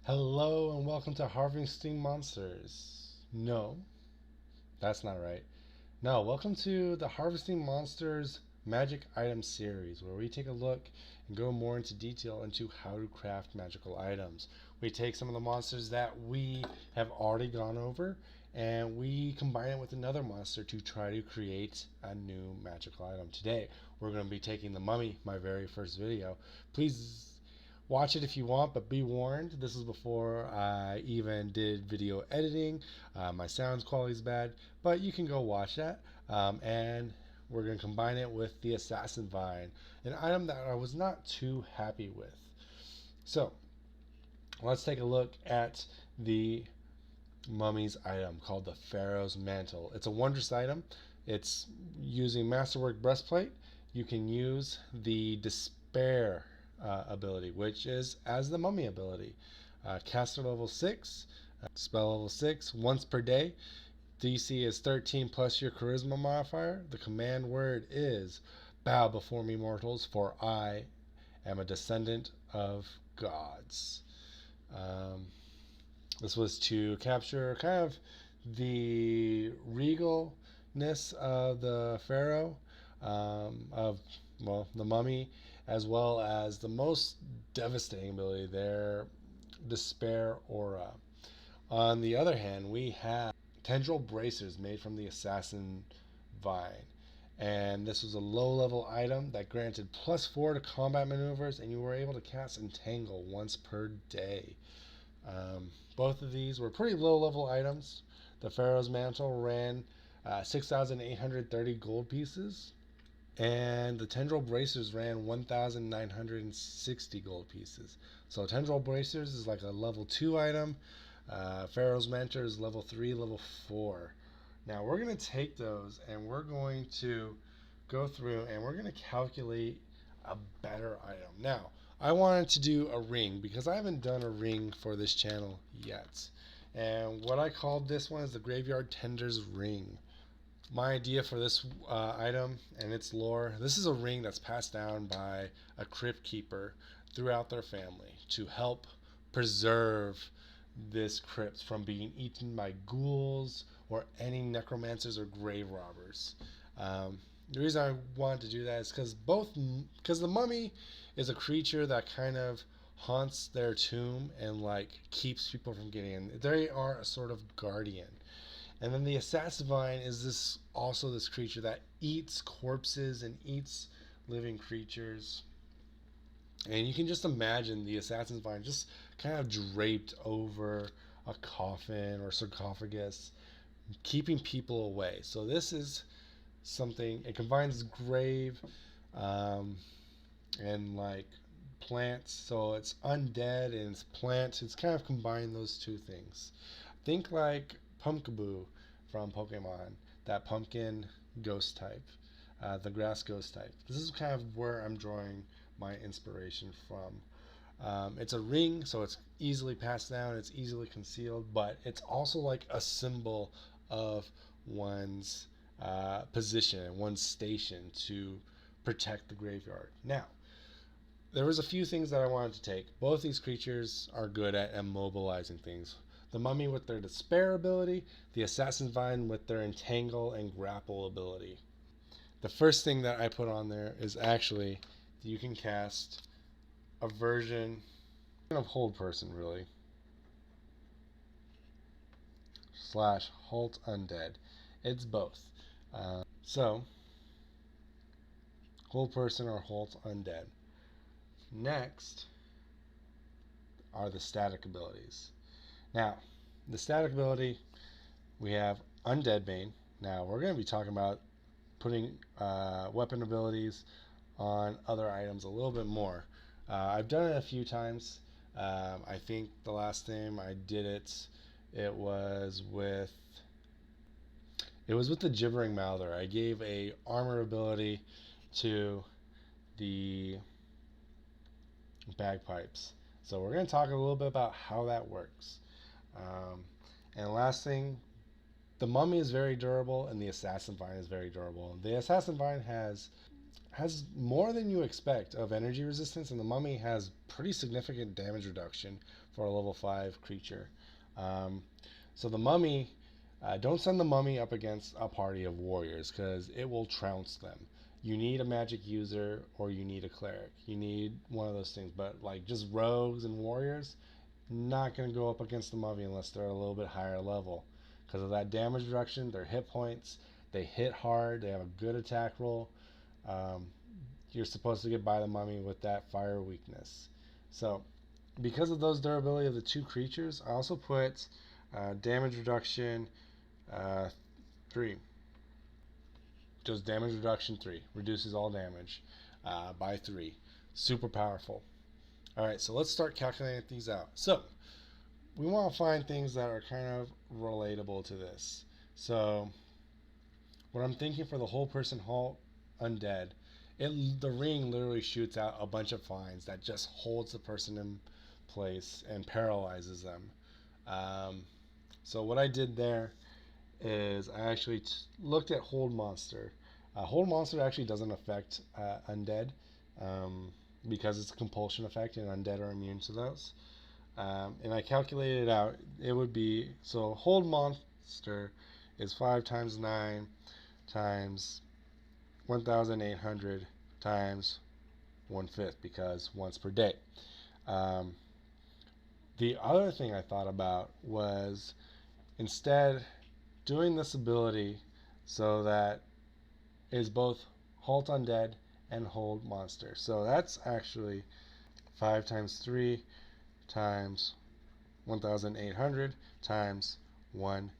Hello and welcome to Harvesting Monsters. No, that's not right. No, welcome to the Harvesting Monsters Magic Item Series, where we take a look and go more into detail into how to craft magical items. We take some of the monsters that we have already gone over and we combine it with another monster to try to create a new magical item. Today, we're going to be taking the Mummy, my very first video. Please watch it if you want, but be warned, this is before I even did video editing. My sound quality is bad, but you can go watch that. And we're going to combine it with the Assassin Vine, an item that I was not too happy with. So let's take a look at the Mummy's item called the Pharaoh's Mantle. It's a wondrous item. It's using Masterwork Breastplate. You can use the Despair ability, which is as the Mummy ability. Caster level 6, spell level 6, once per day. DC is 13 plus your charisma modifier. The command word is bow before me, mortals, for I am a descendant of gods. Um, this was to capture kind of the regalness of the pharaoh, of the mummy, as well as the most devastating ability, their despair aura. On the other hand, we have tendril bracers made from the assassin vine. And this was a low level item that granted +4 to combat maneuvers, and you were able to cast Entangle once per day. Both of these were pretty low level items. The Pharaoh's Mantle ran 6,830 gold pieces, and the Tendril Bracers ran 1,960 gold pieces. So Tendril Bracers is like a level 2 item. Pharaoh's Mantle is level 3, level 4. Now we're going to take those and we're going to go through and we're going to calculate a better item. Now, I wanted to do a ring because I haven't done a ring for this channel yet. And what I called this one is the Graveyard Tender's Ring. My idea for this item and its lore, this is a ring that's passed down by a crypt keeper throughout their family to help preserve this crypt from being eaten by ghouls or any necromancers or grave robbers. The reason I wanted to do that is because the mummy is a creature that kind of haunts their tomb and like keeps people from getting in. They are a sort of guardian. And then the assassin vine is this creature that eats corpses and eats living creatures. And you can just imagine the assassin's vine just kind of draped over a coffin or sarcophagus, keeping people away. So this is something, it combines grave and like plants. So it's undead and it's plants. It's kind of combined those two things. Think like Pumpkaboo from Pokemon, that pumpkin ghost type, the grass ghost type. This is kind of where I'm drawing my inspiration from. It's a ring, so it's easily passed down, it's easily concealed, but it's also like a symbol of one's position and one's station to protect the graveyard. Now, there was a few things that I wanted to take. Both these creatures are good at immobilizing things. The mummy with their despair ability, the assassin vine with their entangle and grapple ability. The first thing that I put on there is actually you can cast a version of hold person, really, slash halt undead. It's both. So hold person or halt undead. Next are the static abilities. Now, the static ability, we have Undead Bane. Now, we're going to be talking about putting weapon abilities on other items a little bit more. I've done it a few times. I think the last time I did it, it was with the Gibbering Mouther. I gave a armor ability to the bagpipes. So we're going to talk a little bit about how that works. And last thing, the mummy is very durable and the assassin vine is very durable. The assassin vine has has more than you expect of energy resistance, and the mummy has pretty significant damage reduction for a level 5 creature. Um, so the mummy, don't send the mummy up against a party of warriors because it will trounce them. You need a magic user or you need a cleric. You need one of those things. But like just rogues and warriors, not going to go up against the mummy unless they're a little bit higher level. Because of that damage reduction, their hit points, they hit hard, they have a good attack roll. Um, you're supposed to get by the mummy with that fire weakness. So, because of those durability of the two creatures, I also put damage reduction 3. Just damage reduction 3. Reduces all damage by 3. Super powerful. Alright, so let's start calculating these out. So, we want to find things that are kind of relatable to this. So, what I'm thinking for the whole person halt undead, the ring literally shoots out a bunch of vines that just holds the person in place and paralyzes them. So what I did there is I actually looked at hold monster. Hold monster actually doesn't affect undead because it's a compulsion effect, and undead are immune to those. And I calculated it out. It would be, so hold monster is 5 times 9 times 1,800 times 1/5 because once per day. The other thing I thought about was instead doing this ability so that is both halt undead and hold monster. So that's actually 5 times 3 times 1,800 times 1/5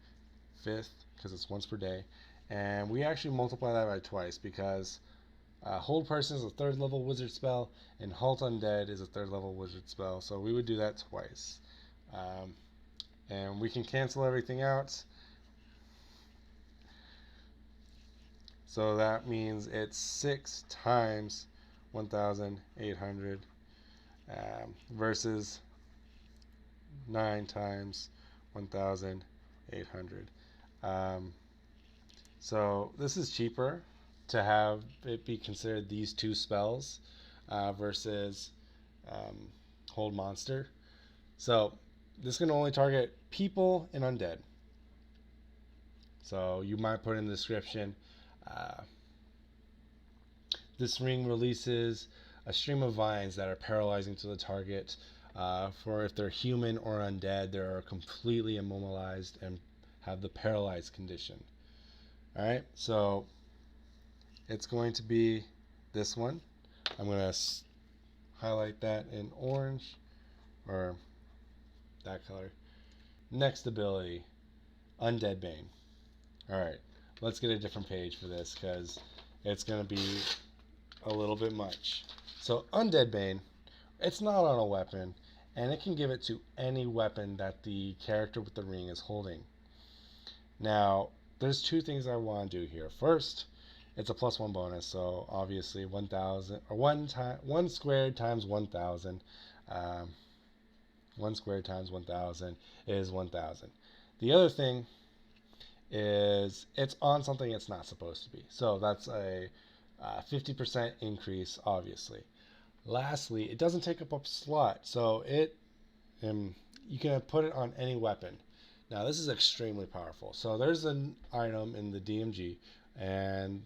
because it's once per day. And we actually multiply that by twice because hold person is a 3rd level wizard spell and halt undead is a 3rd level wizard spell. So we would do that twice. And we can cancel everything out. So that means it's 6 times 1,800 versus 9 times 1,800. So this is cheaper to have it be considered these two spells versus hold monster. So this can only target people and undead. So you might put in the description, this ring releases a stream of vines that are paralyzing to the target. For if they're human or undead, they're completely immobilized and have the paralyzed condition. Alright, so it's going to be this one. I'm going to highlight that in orange, or that color. Next ability, Undead Bane. Alright, let's get a different page for this because it's going to be a little bit much. So Undead Bane, it's not on a weapon, and it can give it to any weapon that the character with the ring is holding. Now, there's two things I want to do here. First, it's a +1 bonus, so obviously 1,000 or 1 squared times 1,000. 1 squared times 1,000 is 1,000. The other thing is it's on something it's not supposed to be. So that's a 50% increase, obviously. Lastly, it doesn't take up a slot, so you can put it on any weapon. Now this is extremely powerful. So there's an item in the DMG, and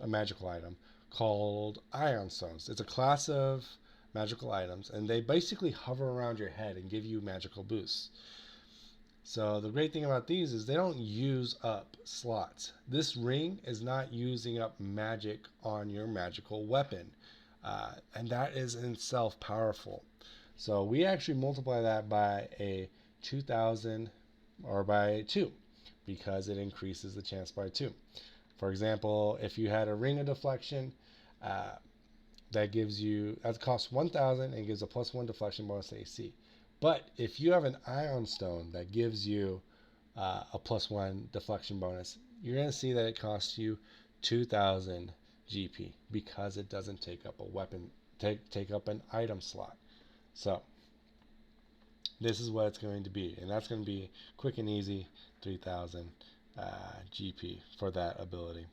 a magical item called Ion Stones. It's a class of magical items, and they basically hover around your head and give you magical boosts. So the great thing about these is they don't use up slots. This ring is not using up magic on your magical weapon, and that is in itself powerful. So we actually multiply that by a 2,000 or by 2 because it increases the chance by 2. For example, if you had a ring of deflection, that costs 1,000 and gives a +1 deflection bonus to AC. But if you have an Ion Stone that gives you a +1 deflection bonus, you're going to see that it costs you 2,000 GP because it doesn't take up a weapon, take up an item slot. So this is what it's going to be, and that's going to be quick and easy 3,000 GP for that ability.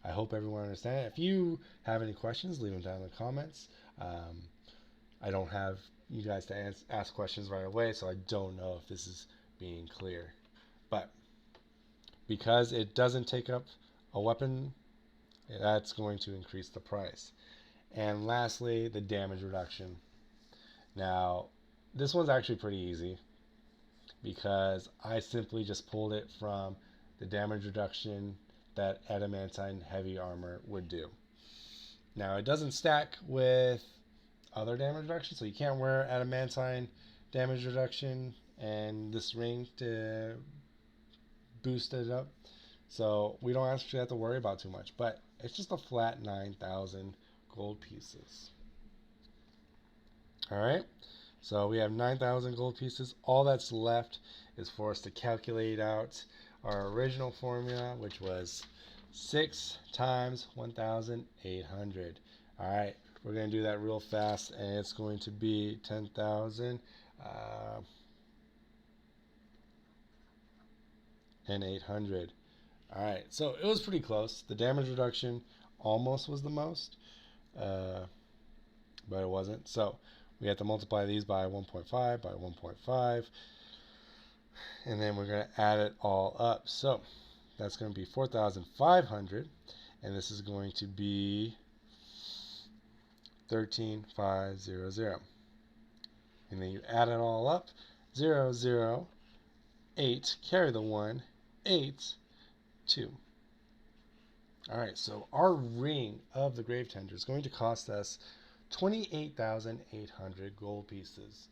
I hope everyone understands. If you have any questions, leave them down in the comments. I don't have you guys to ask questions right away, so I don't know if this is being clear. But because it doesn't take up a weapon, that's going to increase the price. And lastly, the damage reduction. Now, this one's actually pretty easy because I simply just pulled it from the damage reduction that adamantine heavy armor would do. Now, it doesn't stack with other damage reduction, so you can't wear adamantine damage reduction and this ring to boost it up. So we don't actually have to worry about too much, but it's just a flat 9,000 gold pieces. All right, so we have 9,000 gold pieces. All that's left is for us to calculate out our original formula, which was 6 times 1,800. All right, we're going to do that real fast, and it's going to be 10,000 and 800. All right, so it was pretty close. The damage reduction almost was the most, but it wasn't. So we have to multiply these by 1.5 by 1.5, and then we're going to add it all up. So that's going to be 4,500, and this is going to be 13,500. And then you add it all up, 0, 0, 8, carry the 1, 8, 2. All right, so our ring of the Gravetender is going to cost us 28,800 gold pieces.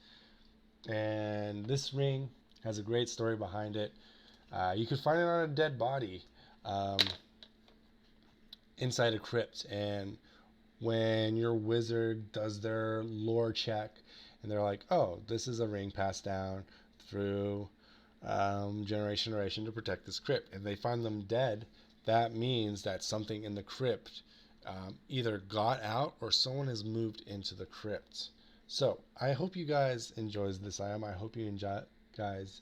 And this ring has a great story behind it. You could find it on a dead body inside a crypt. And when your wizard does their lore check, and they're like, oh, this is a ring passed down through generation to generation to protect this crypt, and they find them dead, that means that something in the crypt either got out or someone has moved into the crypt. So I hope you guys enjoyed this item. I hope you guys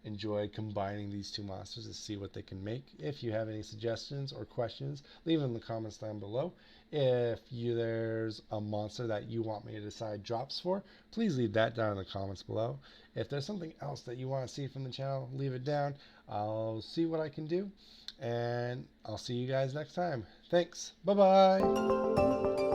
enjoyed combining these two monsters to see what they can make. If you have any suggestions or questions, leave them in the comments down below. If there's a monster that you want me to decide drops for, please leave that down in the comments below. If there's something else that you want to see from the channel, leave it down. I'll see what I can do, and I'll see you guys next time. Thanks. Bye-bye.